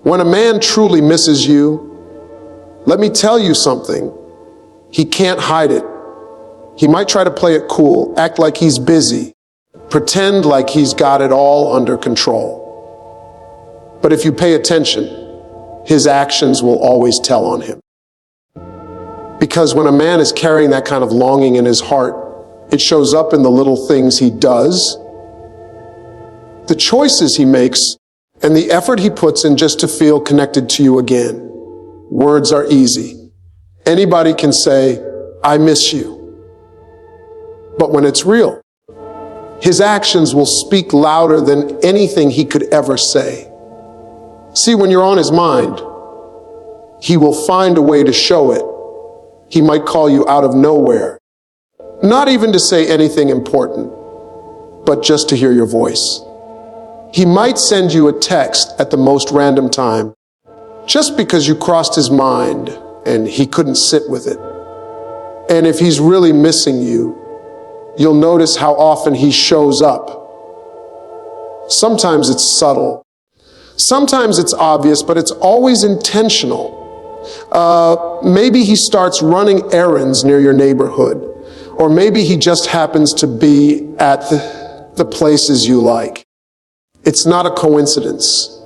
When a man truly misses you, let me tell you something. He can't hide it. He might try to play it cool, act like he's busy, pretend like he's got it all under control. But if you pay attention, his actions will always tell on him. Because when a man is carrying that kind of longing in his heart, it shows up in the little things he does, the choices he makes, and the effort he puts in just to feel connected to you again. Words are easy. Anybody can say, "I miss you." But when it's real, his actions will speak louder than anything he could ever say. See, when you're on his mind, he will find a way to show it. He might call you out of nowhere, not even to say anything important, but just to hear your voice. He might send you a text at the most random time, just because you crossed his mind and he couldn't sit with it. And if he's really missing you, you'll notice how often he shows up. Sometimes it's subtle. Sometimes it's obvious, but it's always intentional. Maybe he starts running errands near your neighborhood, or maybe he just happens to be at the places you like. It's not a coincidence.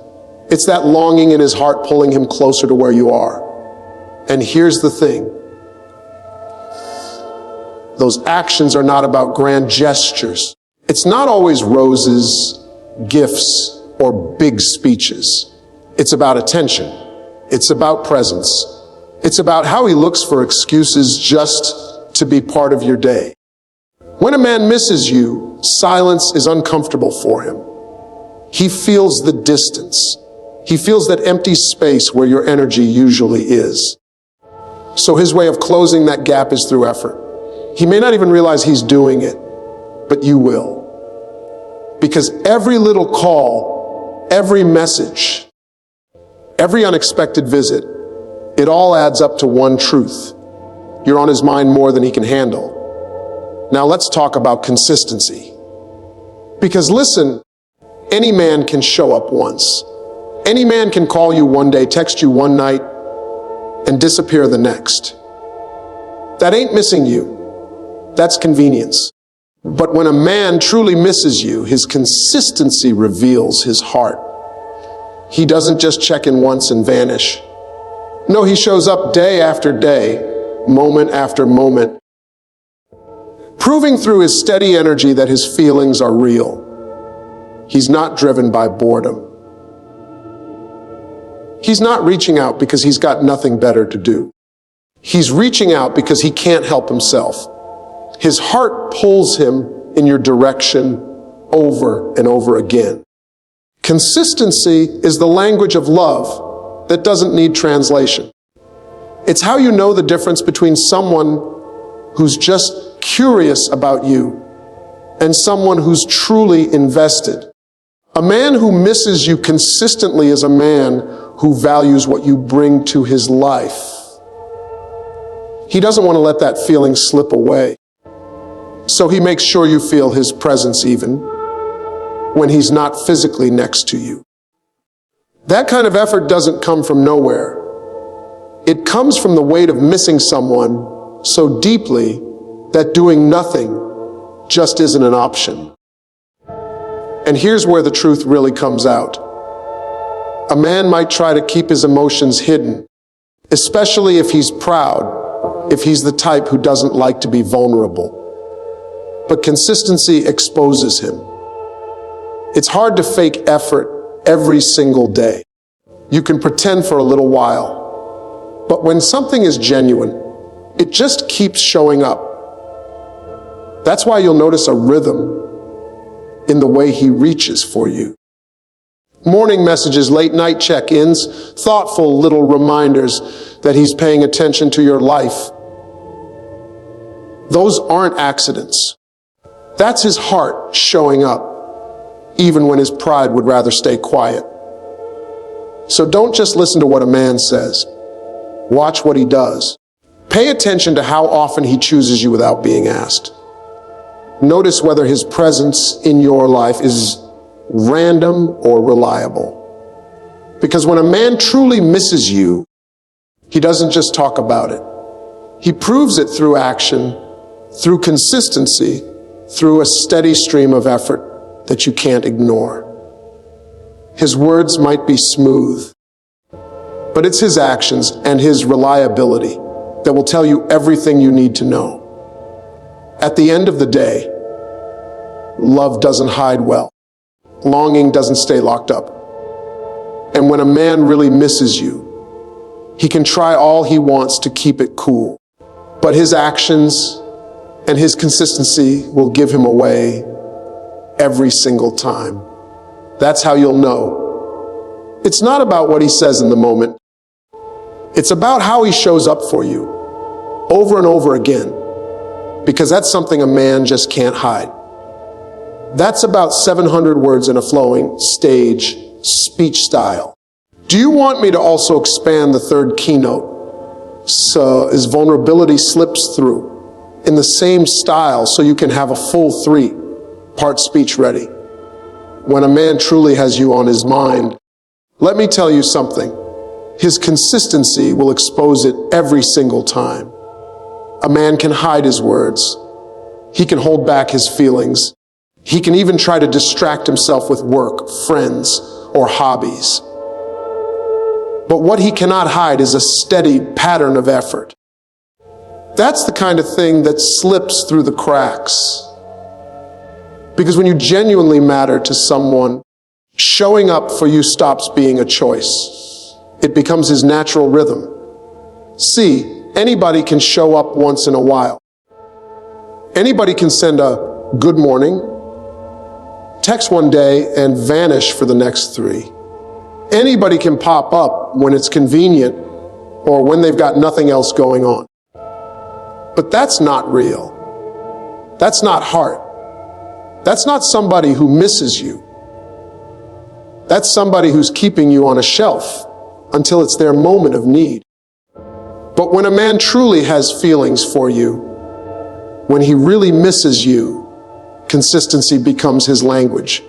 It's that longing in his heart pulling him closer to where you are. And here's the thing. Those actions are not about grand gestures. It's not always roses, gifts, or big speeches. It's about attention. It's about presence. It's about how he looks for excuses just to be part of your day. When a man misses you, silence is uncomfortable for him. He feels the distance. He feels that empty space where your energy usually is. So his way of closing that gap is through effort. He may not even realize he's doing it, but you will. Because every little call, every message, every unexpected visit, it all adds up to one truth. You're on his mind more than he can handle. Now let's talk about consistency. Because listen, any man can show up once. Any man can call you one day, text you one night, and disappear the next. That ain't missing you. That's convenience. But when a man truly misses you, his consistency reveals his heart. He doesn't just check in once and vanish. No, he shows up day after day, moment after moment, proving through his steady energy that his feelings are real. He's not driven by boredom. He's not reaching out because he's got nothing better to do. He's reaching out because he can't help himself. His heart pulls him in your direction over and over again. Consistency is the language of love that doesn't need translation. It's how you know the difference between someone who's just curious about you and someone who's truly invested. A man who misses you consistently is a man who values what you bring to his life. He doesn't want to let that feeling slip away. So he makes sure you feel his presence even when he's not physically next to you. That kind of effort doesn't come from nowhere. It comes from the weight of missing someone so deeply that doing nothing just isn't an option. And here's where the truth really comes out. A man might try to keep his emotions hidden, especially if he's proud, if he's the type who doesn't like to be vulnerable. But consistency exposes him. It's hard to fake effort every single day. You can pretend for a little while, but when something is genuine, it just keeps showing up. That's why you'll notice a rhythm in the way he reaches for you. Morning messages, late night check-ins, thoughtful little reminders that he's paying attention to your life. Those aren't accidents. That's his heart showing up, even when his pride would rather stay quiet. So don't just listen to what a man says. Watch what he does. Pay attention to how often he chooses you without being asked. Notice whether his presence in your life is random or reliable. Because when a man truly misses you, he doesn't just talk about it. He proves it through action, through consistency, through a steady stream of effort that you can't ignore. His words might be smooth, but it's his actions and his reliability that will tell you everything you need to know. At the end of the day, love doesn't hide well. Longing doesn't stay locked up. And when a man really misses you, he can try all he wants to keep it cool, but his actions and his consistency will give him away every single time. That's how you'll know. It's not about what he says in the moment. It's about how he shows up for you over and over again, because that's something a man just can't hide. That's about 700 words in a flowing stage speech style. Do you want me to also expand the third keynote so his vulnerability slips through in the same style so you can have a full 3-part speech ready? When a man truly has you on his mind, let me tell you something. His consistency will expose it every single time. A man can hide his words. He can hold back his feelings. He can even try to distract himself with work, friends, or hobbies. But what he cannot hide is a steady pattern of effort. That's the kind of thing that slips through the cracks. Because when you genuinely matter to someone, showing up for you stops being a choice. It becomes his natural rhythm. See, anybody can show up once in a while. Anybody can send a good morning, text one day, and vanish for the next 3. Anybody can pop up when it's convenient or when they've got nothing else going on. But that's not real. That's not heart. That's not somebody who misses you. That's somebody who's keeping you on a shelf until it's their moment of need. But when a man truly has feelings for you, when he really misses you, consistency becomes his language.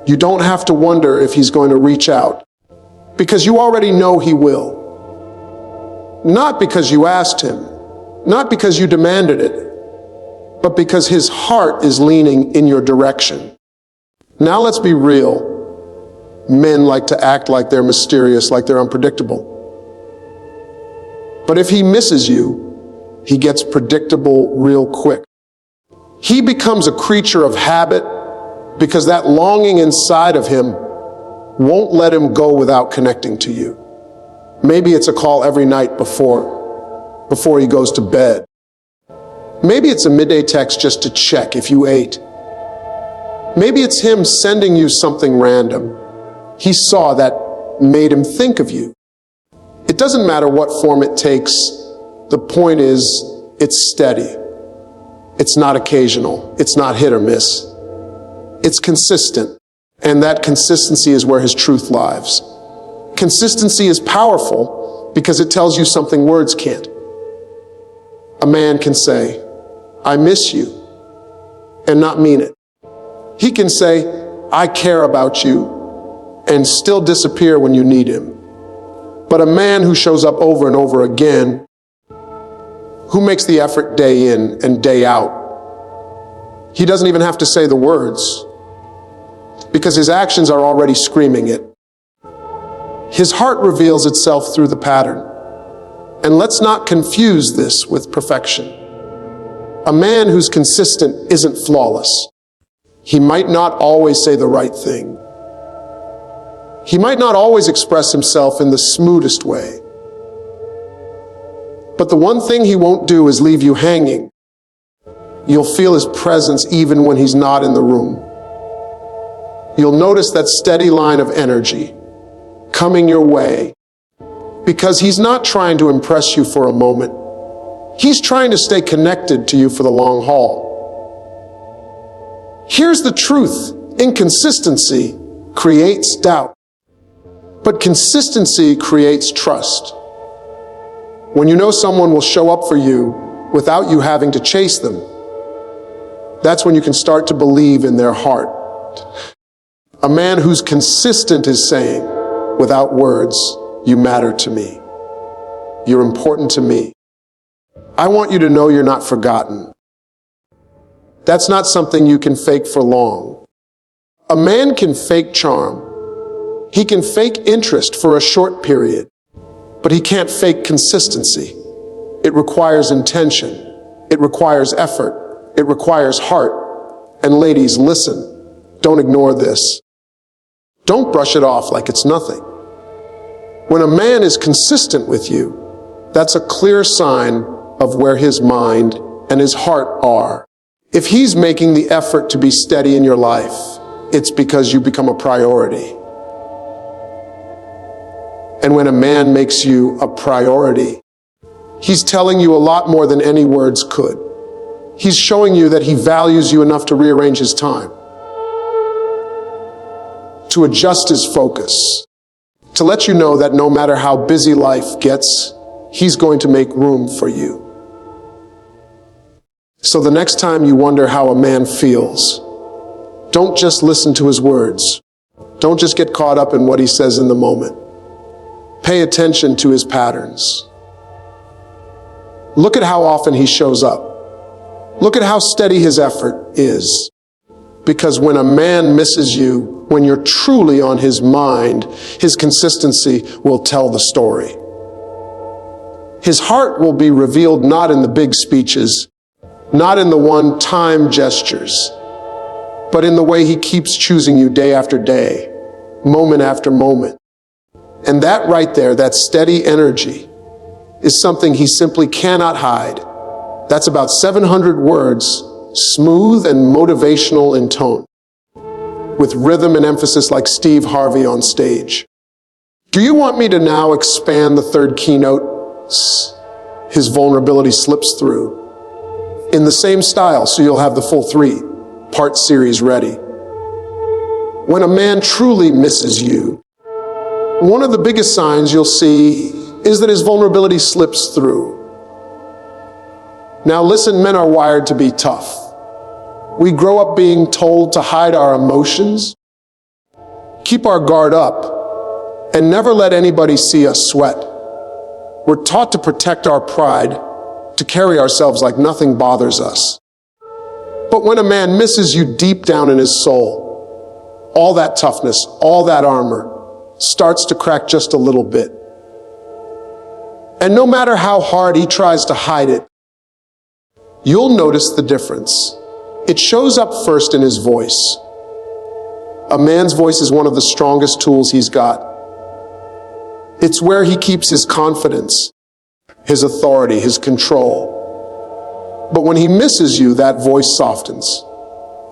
You don't have to wonder if he's going to reach out, because you already know he will. Not because you asked him, not because you demanded it, but because his heart is leaning in your direction. Now let's be real. Men like to act like they're mysterious, like they're unpredictable. But if he misses you, he gets predictable real quick. He becomes a creature of habit because that longing inside of him won't let him go without connecting to you. Maybe it's a call every night before he goes to bed. Maybe it's a midday text just to check if you ate. Maybe it's him sending you something random he saw that made him think of you. It doesn't matter what form it takes. The point is, it's steady. It's not occasional. It's not hit or miss. It's consistent. And that consistency is where his truth lies. Consistency is powerful because it tells you something words can't. A man can say, "I miss you," and not mean it. He can say, "I care about you," and still disappear when you need him. But a man who shows up over and over again, who makes the effort day in and day out, he doesn't even have to say the words, because his actions are already screaming it. His heart reveals itself through the pattern. And let's not confuse this with perfection. A man who's consistent isn't flawless. He might not always say the right thing. He might not always express himself in the smoothest way. But the one thing he won't do is leave you hanging. You'll feel his presence even when he's not in the room. You'll notice that steady line of energy coming your way, because he's not trying to impress you for a moment. He's trying to stay connected to you for the long haul. Here's the truth. Inconsistency creates doubt, but consistency creates trust. When you know someone will show up for you without you having to chase them, that's when you can start to believe in their heart. A man who's consistent is saying, Without words, you matter to me. You're important to me. I want you to know you're not forgotten. That's not something you can fake for long. A man can fake charm. He can fake interest for a short period, but he can't fake consistency. It requires intention. It requires effort. It requires heart. And ladies, listen, don't ignore this. Don't brush it off like it's nothing. When a man is consistent with you, that's a clear sign of where his mind and his heart are. If he's making the effort to be steady in your life, it's because you become a priority. And when a man makes you a priority, he's telling you a lot more than any words could. He's showing you that he values you enough to rearrange his time, to adjust his focus, to let you know that no matter how busy life gets, he's going to make room for you. So the next time you wonder how a man feels, don't just listen to his words. Don't just get caught up in what he says in the moment. Pay attention to his patterns. Look at how often he shows up. Look at how steady his effort is. Because when a man misses you, when you're truly on his mind, his consistency will tell the story. His heart will be revealed not in the big speeches, not in the one-time gestures, but in the way he keeps choosing you day after day, moment after moment. And that right there, that steady energy, is something he simply cannot hide. That's about 700 words, smooth and motivational in tone, with rhythm and emphasis like Steve Harvey on stage. Do you want me to now expand the third keynote? His vulnerability slips through. In the same style, so you'll have the full 3-part series ready. When a man truly misses you, one of the biggest signs you'll see is that his vulnerability slips through. Now listen, men are wired to be tough. We grow up being told to hide our emotions, keep our guard up, and never let anybody see us sweat. We're taught to protect our pride, to carry ourselves like nothing bothers us. But when a man misses you deep down in his soul, all that toughness, all that armor starts to crack just a little bit. And no matter how hard he tries to hide it, you'll notice the difference. It shows up first in his voice. A man's voice is one of the strongest tools he's got. It's where he keeps his confidence, his authority, his control. But when he misses you, that voice softens.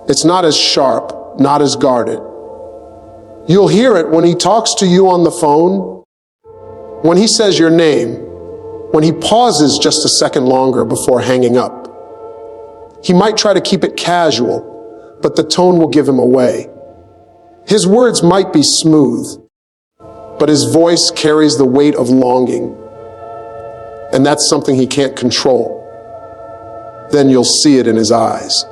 It's not as sharp, not as guarded. You'll hear it when he talks to you on the phone, when he says your name, when he pauses just a second longer before hanging up. He might try to keep it casual, but the tone will give him away. His words might be smooth, but his voice carries the weight of longing. And that's something he can't control. Then you'll see it in his eyes.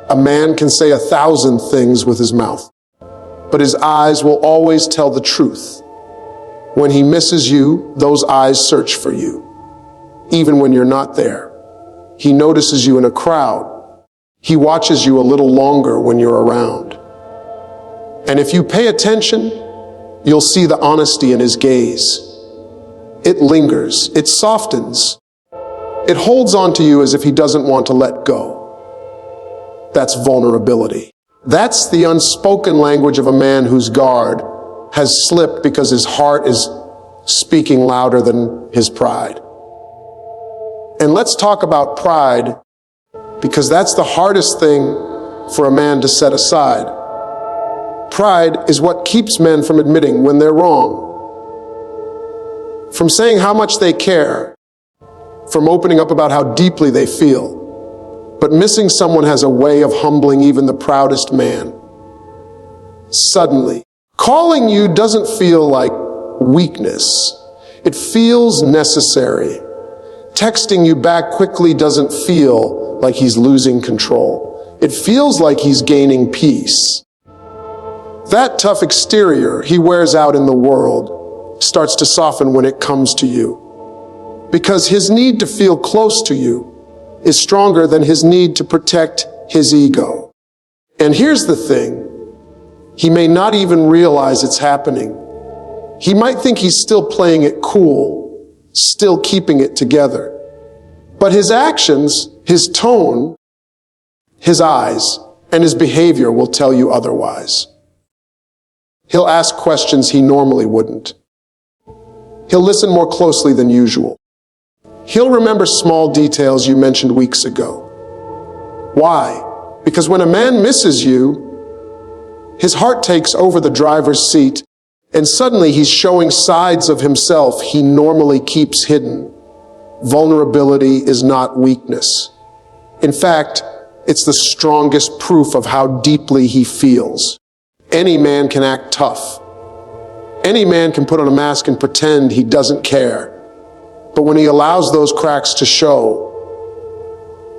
A man can say 1,000 things with his mouth, but his eyes will always tell the truth. When he misses you, those eyes search for you, even when you're not there. He notices you in a crowd. He watches you a little longer when you're around. And if you pay attention, you'll see the honesty in his gaze. It lingers, it softens, it holds on to you as if he doesn't want to let go. That's vulnerability. That's the unspoken language of a man whose guard has slipped because his heart is speaking louder than his pride. And let's talk about pride, because that's the hardest thing for a man to set aside. Pride is what keeps men from admitting when they're wrong, from saying how much they care, from opening up about how deeply they feel. But missing someone has a way of humbling even the proudest man. Suddenly, calling you doesn't feel like weakness. It feels necessary. Texting you back quickly doesn't feel like he's losing control. It feels like he's gaining peace. That tough exterior he wears out in the world starts to soften when it comes to you, because his need to feel close to you is stronger than his need to protect his ego. And here's the thing, he may not even realize it's happening. He might think he's still playing it cool, still keeping it together. But his actions, his tone, his eyes, and his behavior will tell you otherwise. He'll ask questions he normally wouldn't. He'll listen more closely than usual. He'll remember small details you mentioned weeks ago. Why? Because when a man misses you, his heart takes over the driver's seat, and suddenly he's showing sides of himself he normally keeps hidden. Vulnerability is not weakness. In fact, it's the strongest proof of how deeply he feels. Any man can act tough. Any man can put on a mask and pretend he doesn't care. But when he allows those cracks to show,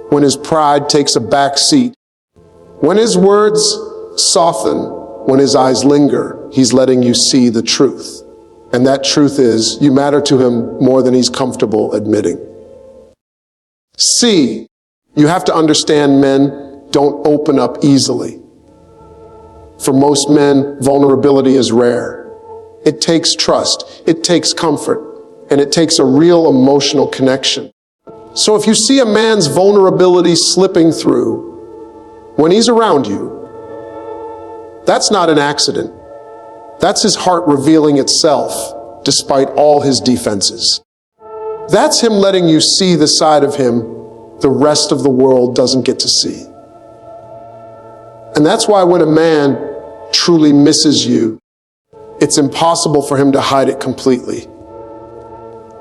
when his pride takes a back seat, when his words soften, when his eyes linger, he's letting you see the truth. And that truth is, you matter to him more than he's comfortable admitting. C, you have to understand men don't open up easily. For most men, vulnerability is rare. It takes trust, it takes comfort, and it takes a real emotional connection. So if you see a man's vulnerability slipping through when he's around you, that's not an accident. That's his heart revealing itself despite all his defenses. That's him letting you see the side of him the rest of the world doesn't get to see. And that's why when a man truly misses you, it's impossible for him to hide it completely.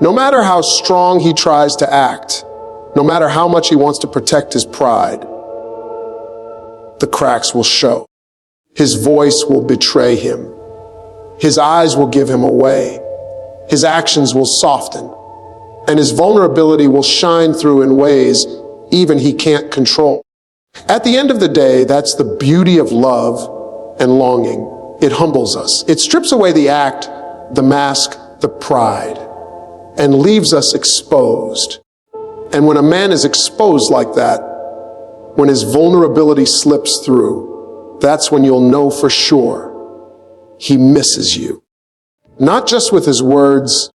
No matter how strong he tries to act, no matter how much he wants to protect his pride, the cracks will show. His voice will betray him. His eyes will give him away. His actions will soften. And his vulnerability will shine through in ways even he can't control. At the end of the day, that's the beauty of love and longing. It humbles us. It strips away the act, the mask, the pride, and leaves us exposed. And when a man is exposed like that, when his vulnerability slips through, that's when you'll know for sure he misses you. Not just with his words,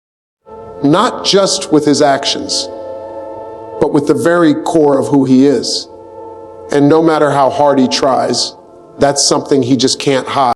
not just with his actions, but with the very core of who he is. And no matter how hard he tries, that's something he just can't hide.